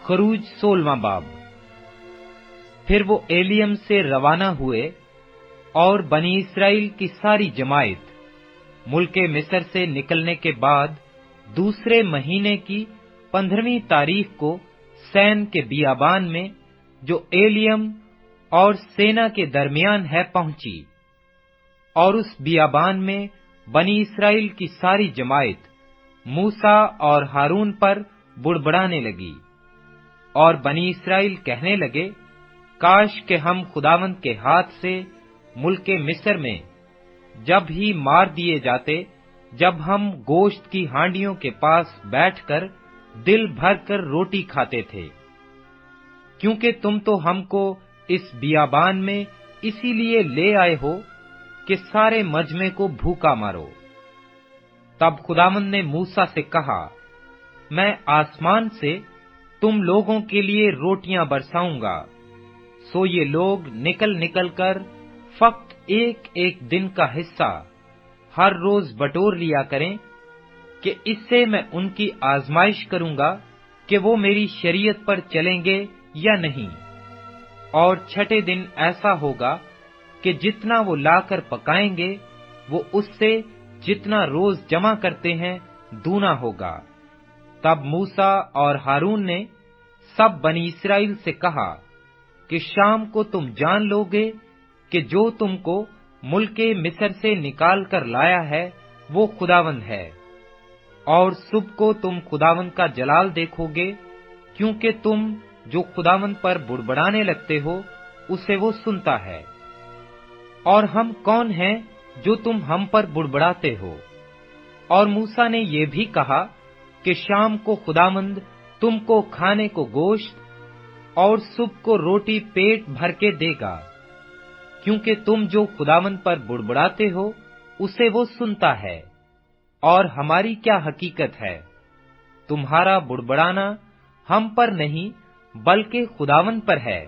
खरूज 16वां बाब। फिर वो एलियम से रवाना हुए और बनी इस्राएल की सारी जमायत मुल्के मिस्र से निकलने के बाद दूसरे महीने की 15वीं तारीख को सैन के बियाबान में जो एलियम और सेना के दरमियान है पहुंची। और उस बियाबान में बनी इस्राएल की सारी जमायत मूसा और हारून पर बुड़बड़ाने लगी। और बनी इस्राएल कहने लगे, काश के हम खुदावंद के हाथ से मुल्के मिस्र में जब ही मार दिए जाते, जब हम गोश्त की हांडियों के पास बैठकर दिल भर कर रोटी खाते थे। क्योंकि तुम तो हमको इस बियाबान में इसीलिए ले आए हो कि सारे मजमे को भूखा मारो। तब खुदावंद ने मूसा से कहा, मैं आसमान से तुम लोगों के लिए रोटियां बरसाऊंगा, सो ये लोग निकल निकल कर फक्त एक एक दिन का हिस्सा हर रोज बटोर लिया करें, कि इससे मैं उनकी आजमाइश करूंगा कि वो मेरी शरीयत पर चलेंगे या नहीं। और छठे दिन ऐसा होगा कि जितना वो लाकर पकाएंगे, वो उससे जितना रोज जमा करते हैं दूना होगा। तब मूसा और हारून ने सब बनी इस्राएल से कहा कि शाम को तुम जान लोगे कि जो तुमको मुल्के मिस्र से निकाल कर लाया है वो खुदावंद है। और सुबह को तुम खुदावंद का जलाल देखोगे, क्योंकि तुम जो खुदावंद पर बुड़बड़ाने लगते हो उसे वो सुनता है। और हम कौन हैं जो तुम हम पर बुड़बड़ाते हो? और मूसा ने ये भी कहा कि शाम को खुदावंद तुमको खाने को गोश्त और सुबह को रोटी पेट भर के देगा, क्योंकि तुम जो खुदावंद पर बुड़बड़ाते हो उसे वो सुनता है। और हमारी क्या हकीकत है? तुम्हारा बुड़बड़ाना हम पर नहीं बल्कि खुदावंद पर है।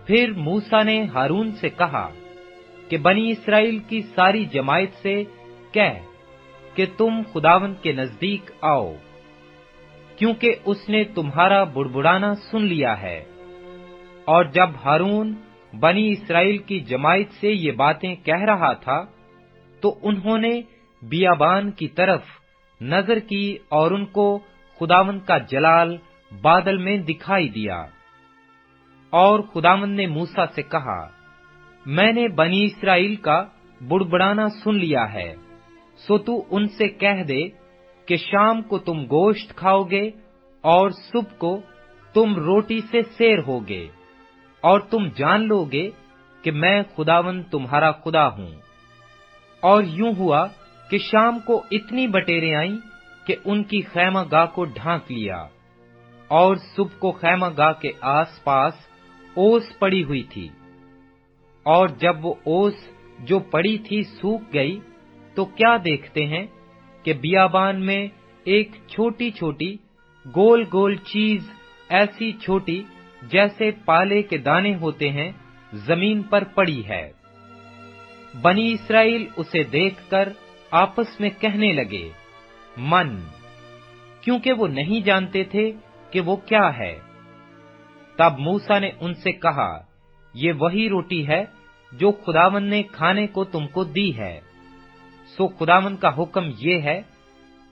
फिर मूसा ने हारून से कहा कि बनी इस्राएल की सारी जमायत से कह कि तुम खुदावंद के नजदीक आओ, क्योंकि उसने तुम्हारा बुड़बुड़ाना सुन लिया है। और जब हारून बनी इस्राएल की जमायत से ये बातें कह रहा था, तो उन्होंने बियाबान की तरफ नजर की और उनको खुदावंद का जलाल बादल में दिखाई दिया। और खुदावंद ने मूसा से कहा, मैंने बनी इस्राएल का बुड़बुड़ाना सुन लिया है, सो तू उनसे कह दे कि शाम को तुम गोश्त खाओगे और सुबह को तुम रोटी से सेर होगे, और तुम जान लोगे कि मैं खुदावंद तुम्हारा खुदा हूँ। और यूं हुआ कि शाम को इतनी बटेरें आईं कि उनकी खैमागाह को ढांक लिया। और सुबह को खैमागाह के आस पास ओस पड़ी हुई थी। और जब वो ओस जो पड़ी थी सूख गई, तो क्या देखते हैं कि बियाबान में एक छोटी छोटी गोल गोल चीज, ऐसी छोटी जैसे पाले के दाने होते हैं, जमीन पर पड़ी है। बनी इस्राएल उसे देखकर आपस में कहने लगे, मन, क्योंकि वो नहीं जानते थे कि वो क्या है। तब मूसा ने उनसे कहा, ये वही रोटी है जो खुदावंद ने खाने को तुमको दी है। सो खुदावंद का हुक्म ये है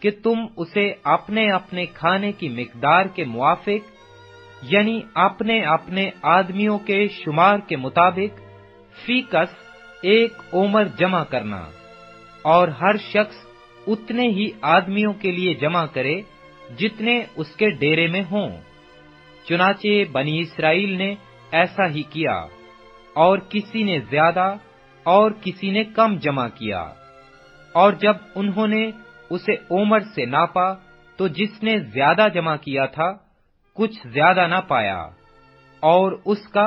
कि तुम उसे अपने अपने खाने की मिकदार के मुआफिक, यानी अपने अपने आदमियों के शुमार के मुताबिक फीकस 1 ओमर जमा करना। और हर शख्स उतने ही आदमियों के लिए जमा करे जितने उसके डेरे में हों। चुनाचे बनी इस्राएल ने ऐसा ही किया, और किसी ने ज्यादा और किसी ने कम जमा किया। और जब उन्होंने उसे ओमर से नापा, तो जिसने ज्यादा जमा किया था कुछ ज्यादा ना पाया, और उसका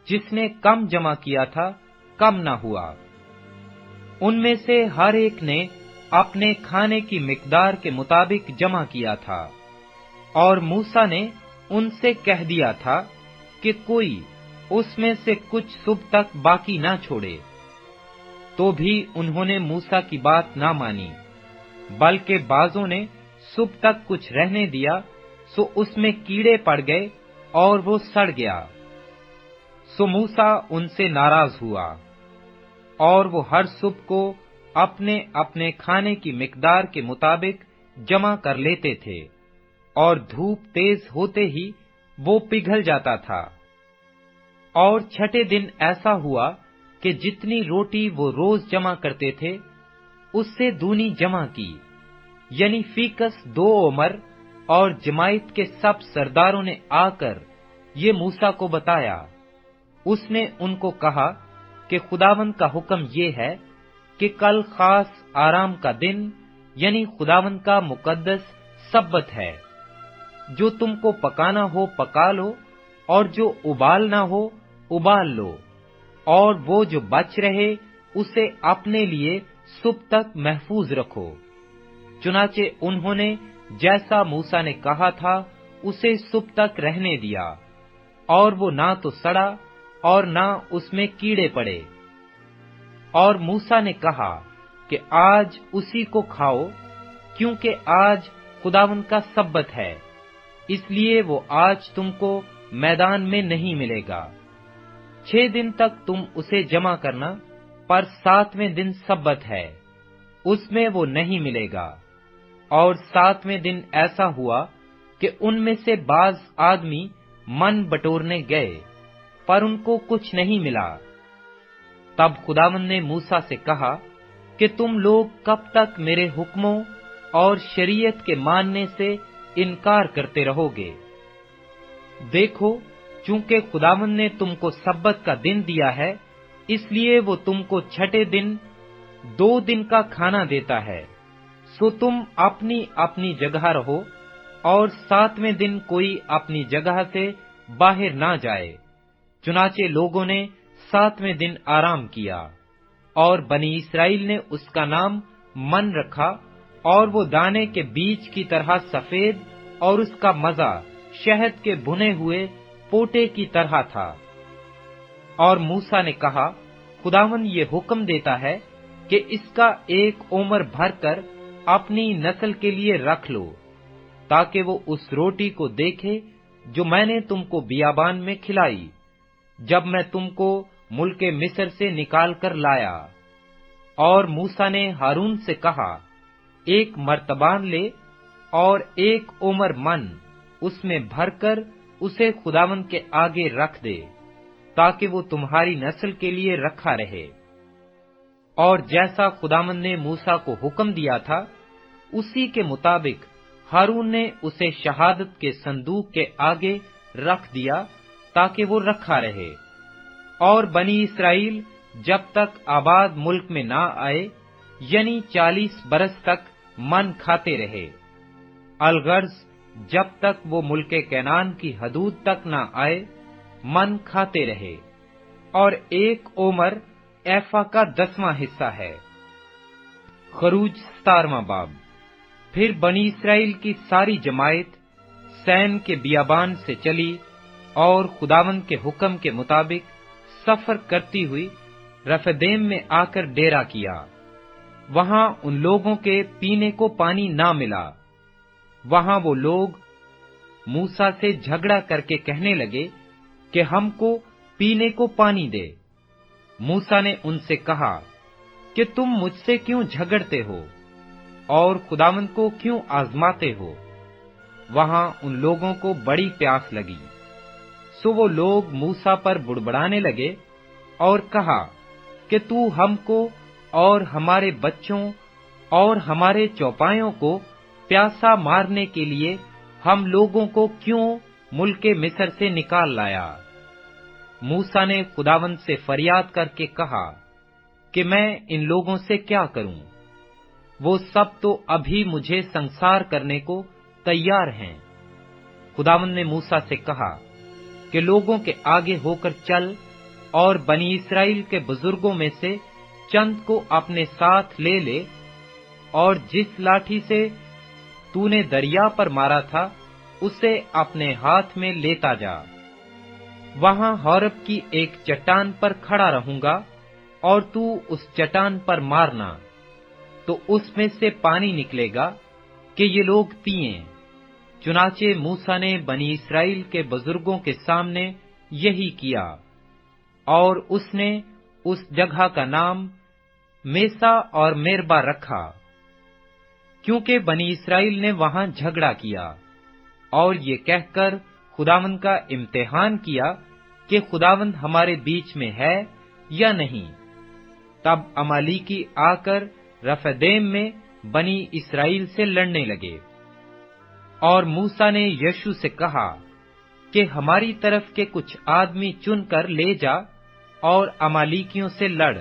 जिसने कम जमा किया था कम ना हुआ। उनमें से हर एक ने अपने खाने की मिकदार के मुताबिक जमा किया था। और मूसा ने उनसे कह दिया था कि कोई उसमें से कुछ सुबह तक बाकी ना छोड़े। तो भी उन्होंने मूसा की बात ना मानी, बल्कि बाजों ने सुबह तक कुछ रहने दिया, सो उसमें कीड़े पड़ गए और वो सड़ गया। सो मूसा उनसे नाराज हुआ, और वो हर सुबह को अपने अपने खाने की मिकदार के मुताबिक जमा कर लेते थे, और धूप तेज होते ही वो पिघल जाता था। और छठे दिन ऐसा हुआ कि जितनी रोटी वो रोज जमा करते थे, उससे दूनी जमा की। यानी फीकस 2 ओमर और जमायत के सब सरदारों ने आकर ये मूसा को बताया। उसने उनको कहा कि खुदावंद का हुक्म ये है कि कल खास आराम का दिन, यानी खुदावंद का मुकद्दस सब्बत है। जो तुमको पकाना हो पका लो, और जो उबालना हो उबाल लो, और वो जो बच रहे उसे अपने लिए सुबह तक महफूज रखो। चुनाचे उन्होंने जैसा मूसा ने कहा था उसे सुबह तक रहने दिया, और वो ना तो सड़ा और ना उसमें कीड़े पड़े। और मूसा ने कहा कि आज उसी को खाओ, क्योंकि आज खुदावंद का सब्बत है, इसलिए वो आज तुमको मैदान में नहीं मिलेगा। 6 दिन तक तुम उसे जमा करना, पर 7वें दिन सब्बत है, उसमें वो नहीं मिलेगा। और 7वें दिन ऐसा हुआ कि उनमें से बाज आदमी मन बटोरने गए, पर उनको कुछ नहीं मिला। तब खुदावंद ने मूसा से कहा कि तुम लोग कब तक मेरे हुक्मों और शरीयत के मानने से इनकार करते रहोगे? देखो, चूंकि खुदावंद ने तुमको सब्बत का दिन दिया है, इसलिए वो तुमको छठे दिन 2 दिन का खाना देता है। सो तुम अपनी अपनी जगह रहो, और 7वें दिन कोई अपनी जगह से बाहर ना जाए। चुनाचे लोगों ने 7वें दिन आराम किया, और बनी इस्राएल ने उसका नाम मन रखा, और वो दाने के बीज की तरह सफेद, और उसका मजा शहद के भुने हुए पोटे की तरह था। और मूसा ने कहा, खुदावन ये हुक्म देता है कि इसका 1 ओमर भरकर अपनी नस्ल के लिए रख लो, ताकि वो उस रोटी को देखे जो मैंने तुमको बियाबान में खिलाई, जब मैं तुमको मुल्के मिस्र से निकाल कर लाया। और मूसा ने हारून से कहा, 1 मर्तबान ले और 1 ओमर मन उसमें भरकर उसे खुदावंद के आगे रख दे, ताकि वो तुम्हारी नस्ल के लिए रखा रहे। और जैसा खुदावंद ने मूसा को हुक्म दिया था, उसी के मुताबिक हारून ने उसे शहादत के संदूक के आगे रख दिया, ताकि वो रखा रहे। और बनी इस्राएल जब तक आबाद मुल्क में ना आए, यानी 40 बरस तक मन खाते रहे, अलगर्ज जब तक वो मुल्के कैनान की हदूद तक ना आए, मन खाते रहे। और 1 ओमर एफा का 10वां हिस्सा है। खरूज 17वां बाब। फिर बनी इस्राएल की सारी जमायत सैन के बियाबान से चली, और खुदावंद के हुक्म के मुताबिक सफर करती हुई रफेदेम में आकर डेरा किया। वहां उन लोगों के पीने को पानी ना मिला। वहां वो लोग मूसा से झगड़ा करके कहने लगे कि हमको पीने को पानी दे। मूसा ने उनसे कहा कि तुम मुझसे क्यों झगड़ते हो और खुदावंद को क्यों आजमाते हो? वहां उन लोगों को बड़ी प्यास लगी, सो वो लोग मूसा पर बुड़बड़ाने लगे और कहा कि तू हमको और हमारे बच्चों और हमारे चौपायों को प्यासा मारने के लिए हम लोगों को क्यों मुल्के मिस्र से निकाल लाया? मूसा ने खुदावंद से फरियाद करके कहा कि मैं इन लोगों से क्या करूं? वो सब तो अभी मुझे संसार करने को तैयार हैं। खुदावंद ने मूसा से कहा कि लोगों के आगे होकर चल, और बनी इस्राएल के बुजुर्गों में से चंद को अपने साथ ले ले, और जिस लाठी से तूने दरिया पर मारा था उसे अपने हाथ में लेता जा। वहां हौरब की एक चट्टान पर खड़ा रहूंगा, और तू उस चट्टान पर मारना, तो उसमें से पानी निकलेगा कि ये लोग पिएं। چنانچہ موسیٰ نے بنی اسرائیل کے بزرگوں کے سامنے یہی کیا، اور اس نے اس جگہ کا نام میسا اور میربا رکھا، کیونکہ بنی اسرائیل نے وہاں جھگڑا کیا اور یہ کہہ کر خداوند کا امتحان کیا کہ خداوند ہمارے بیچ میں ہے یا نہیں۔ تب امالیکی آ کر رفدیم میں بنی اسرائیل سے لڑنے لگے، اور موسیٰ نے یشوع سے کہا کہ ہماری طرف کے کچھ آدمی چن کر لے جا اور امالیکیوں سے لڑ،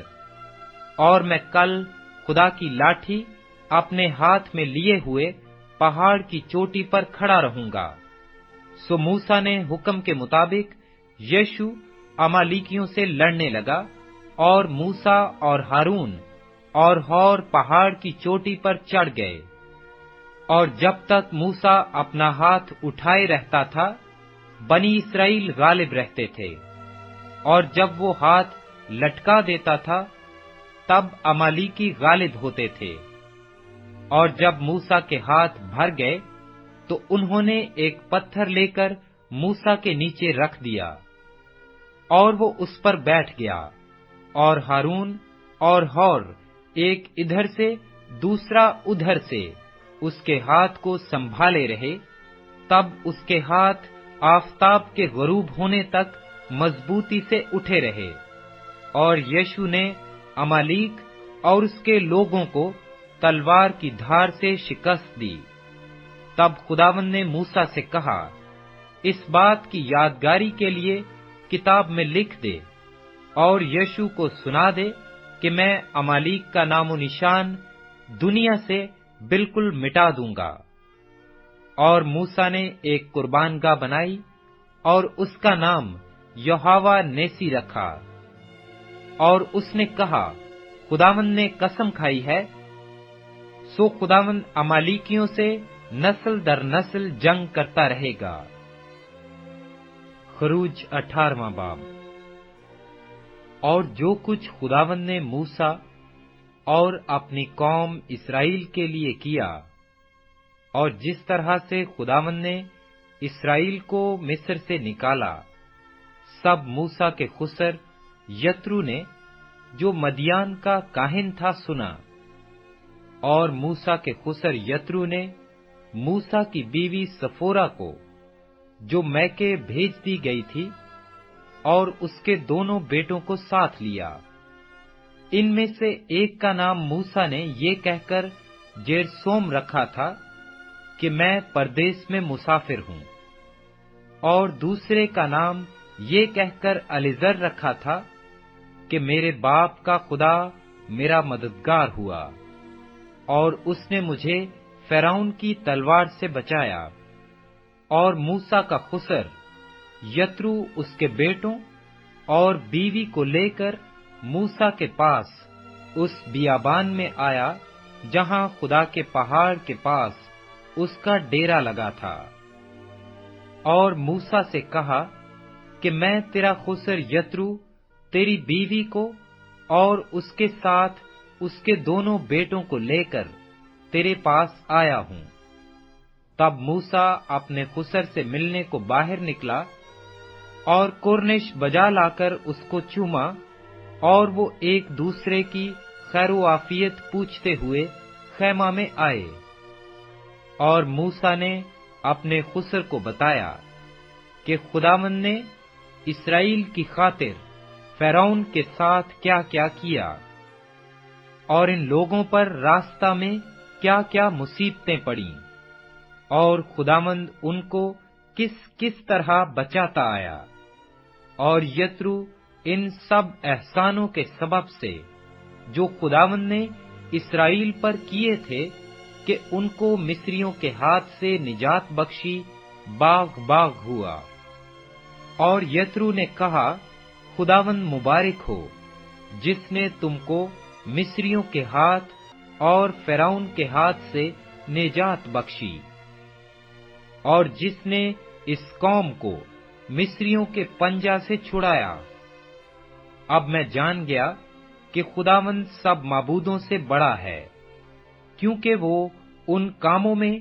اور میں کل خدا کی لاٹھی اپنے ہاتھ میں لیے ہوئے پہاڑ کی چوٹی پر کھڑا رہوں گا۔ سو موسیٰ نے حکم کے مطابق یشوع امالیکیوں سے لڑنے لگا، اور موسیٰ اور ہارون اور ہور پہاڑ کی چوٹی پر چڑھ گئے، اور جب تک موسیٰ اپنا ہاتھ اٹھائے رہتا تھا بنی اسرائیل غالب رہتے تھے، اور جب وہ ہاتھ لٹکا دیتا تھا تب امالیکی غالب ہوتے تھے۔ اور جب موسیٰ کے ہاتھ بھر گئے تو انہوں نے ایک پتھر لے کر موسیٰ کے نیچے رکھ دیا، اور وہ اس پر بیٹھ گیا، اور ہارون اور ہور ایک ادھر سے دوسرا ادھر سے اس کے ہاتھ کو سنبھالے رہے، تب اس کے ہاتھ آفتاب کے غروب ہونے تک مضبوطی سے اٹھے رہے، اور یشوع نے امالیک اور اس کے لوگوں کو تلوار کی دھار سے شکست دی۔ تب خداوند نے موسیٰ سے کہا، اس بات کی یادگاری کے لیے کتاب میں لکھ دے، اور یشوع کو سنا دے کہ میں امالیک کا نام و نشان دنیا سے بالکل مٹا دوں گا۔ اور موسیٰ نے ایک قربان گاہ بنائی اور اس کا نام یہوہ نیسی رکھا، اور اس نے کہا، خداوند نے قسم کھائی ہے، سو خداوند امالیکیوں سے نسل در نسل جنگ کرتا رہے گا۔ خروج 18واں باب۔ اور جو کچھ خداوند نے موسیٰ اور اپنی قوم اسرائیل کے لیے کیا، اور جس طرح سے خداوند نے اسرائیل کو مصر سے نکالا، سب موسیٰ کے خسر یترو نے جو مدیان کا کاہن تھا سنا۔ اور موسیٰ کے خسر یترو نے موسیٰ کی بیوی سفورا کو، جو میکے بھیج دی گئی تھی، اور اس کے دونوں بیٹوں کو ساتھ لیا۔ ان میں سے ایک کا نام موسیٰ نے یہ کہہ کر جیرسوم رکھا تھا کہ میں پردیس میں مسافر ہوں، اور دوسرے کا نام یہ کہہ کر الیزر رکھا تھا کہ میرے باپ کا خدا میرا مددگار ہوا، اور اس نے مجھے فرعون کی تلوار سے بچایا۔ اور موسیٰ کا خسر یترو اس کے بیٹوں اور بیوی کو لے کر موسیٰ کے پاس اس بیابان میں آیا جہاں خدا کے پہاڑ کے پاس اس کا ڈیرا لگا تھا، اور موسیٰ سے کہا کہ میں تیرا خسر یترو تیری بیوی کو اور اس کے ساتھ اس کے دونوں بیٹوں کو لے کر تیرے پاس آیا ہوں۔ تب موسیٰ اپنے خسر سے ملنے کو باہر نکلا، اور کورنش بجا لا کر اس کو چوما، اور وہ ایک دوسرے کی خیر و عافیت پوچھتے ہوئے خیمہ میں آئے۔ اور موسیٰ نے اپنے خسر کو بتایا کہ خداوند نے اسرائیل کی خاطر فرعون کے ساتھ کیا کیا کیا، اور ان لوگوں پر راستہ میں کیا کیا مصیبتیں پڑیں، اور خداوند ان کو کس کس طرح بچاتا آیا۔ اور یترو ان سب احسانوں کے سبب سے جو خداوند نے اسرائیل پر کیے تھے کہ ان کو مصریوں کے ہاتھ سے نجات بخشی، باغ باغ ہوا۔ اور یترو نے کہا، خداوند مبارک ہو، جس نے تم کو مصریوں کے ہاتھ اور فرعون کے ہاتھ سے نجات بخشی، اور جس نے اس قوم کو مصریوں کے پنجہ سے چھڑایا۔ اب میں جان گیا کہ خداوند سب معبودوں سے بڑا ہے، کیونکہ وہ ان کاموں میں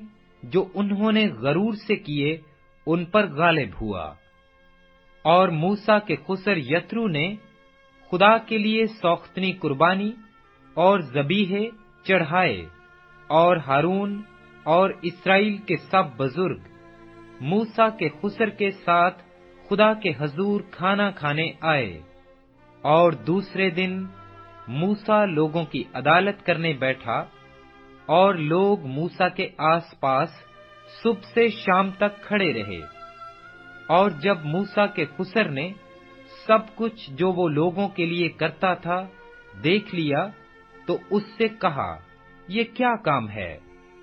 जो उन्होंने गरूर से किए उन पर गालिब हुआ। और मूसा के खुसर यत्रू ने खुदा के लिए सौख्तनी कुर्बानी और ज़बीहे चढ़ाए, और हारून और इस्राएल के सब बुजुर्ग मूसा के खुसर के साथ खुदा के हजूर खाना खाने आए। और दूसरे दिन मूसा लोगों की अदालत करने बैठा, और लोग मूसा के आसपास सुबह से शाम तक खड़े रहे। और जब मूसा के खुसर ने सब कुछ जो वो लोगों के लिए करता था देख लिया, तो उससे कहा, ये क्या काम है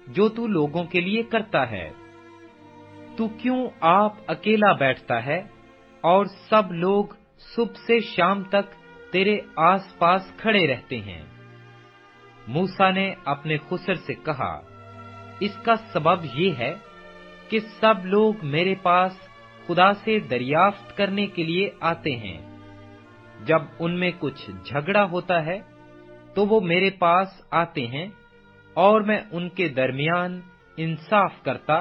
जो तू लोगों के लिए करता है? तू क्यों आप अकेला बैठता है और सब लोग सुबह से शाम तक तेरे आसपास खड़े रहते हैं? मूसा ने अपने खुसर से कहा, इसका सबब ये है कि सब लोग मेरे पास खुदा से दरियाफ्त करने के लिए आते हैं। जब उनमें कुछ झगड़ा होता है तो वो मेरे पास आते हैं, और मैं उनके दरमियान इंसाफ करता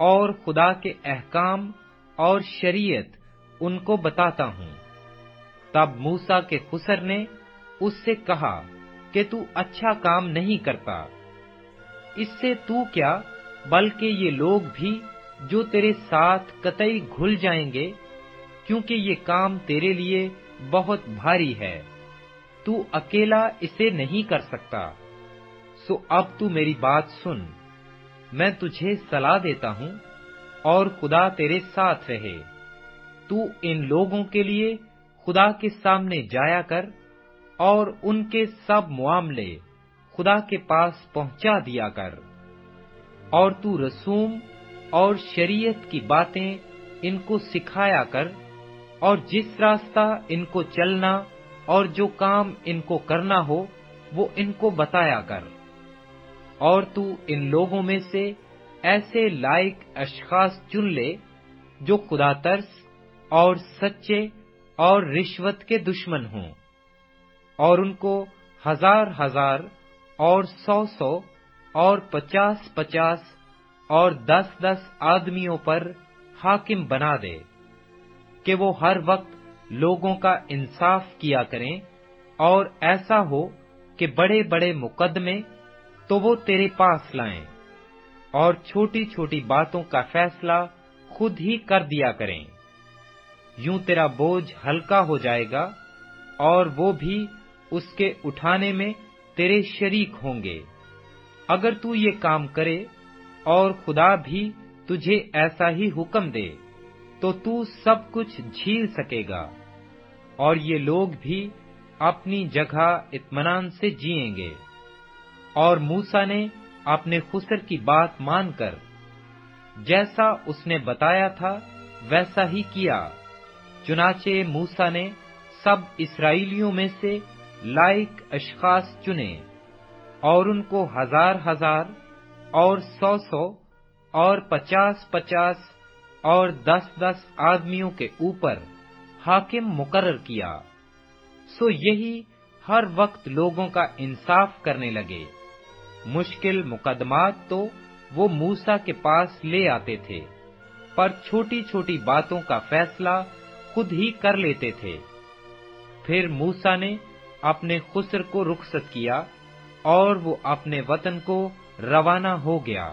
और खुदा के अहकाम और शरीयत उनको बताता हूँ। तब मूसा के खुसर ने उससे कहा कि तू अच्छा काम नहीं करता। इससे तू क्या, बल्कि ये लोग भी जो तेरे साथ कतई घुल जाएंगे, क्योंकि ये काम तेरे लिए बहुत भारी है। तू अकेला इसे नहीं कर सकता। सो अब तू मेरी बात सुन, मैं तुझे सलाह देता हूँ, और खुदा तेरे साथ रहे। तू इन लोगों के लिए खुदा के सामने जाया कर, और उनके सब मामले खुदा के पास पहुंचा दिया कर। और तू रसूम और शरीयत की बातें इनको सिखाया कर, और जिस रास्ता इनको चलना और जो काम इनको करना हो वो इनको बताया कर। और तू इन लोगों में से ऐसे लायक अशखास चुन ले जो खुदा तरस और सच्चे और रिश्वत के दुश्मन हों, और उनको 1000 और 100 और 50 और 10 आदमियों पर हाकिम बना दे, कि वो हर वक्त लोगों का इंसाफ किया करें। और ऐसा हो कि बड़े बड़े मुकदमे तो वो तेरे पास लाएं, और छोटी छोटी बातों का फैसला खुद ही कर दिया करें। यूं तेरा बोझ हल्का हो जाएगा, और वो भी उसके उठाने में तेरे शरीक होंगे। अगर तू ये काम करे और खुदा भी तुझे ऐसा ही हुक्म दे, तो तू सब कुछ झेल सकेगा, और ये लोग भी अपनी जगह इत्मीनान से जिएंगे। और मूसा ने अपने खुसर की बात मानकर जैसा उसने बताया था वैसा ही किया। चुनाचे मूसा ने सब इस्राएलियों में से लायक अशखास चुने, और उनको 1000 और 100 और 50 और 10 आदमियों के ऊपर हाकिम मुकर्रर किया। सो यही हर वक्त लोगों का इंसाफ करने लगे। मुश्किल मुकदमात तो वो मूसा के पास ले आते थे, पर छोटी छोटी बातों का फैसला खुद ही कर लेते थे। फिर मूसा ने अपने खुसर को रुखसत किया, और वो अपने वतन को रवाना हो गया।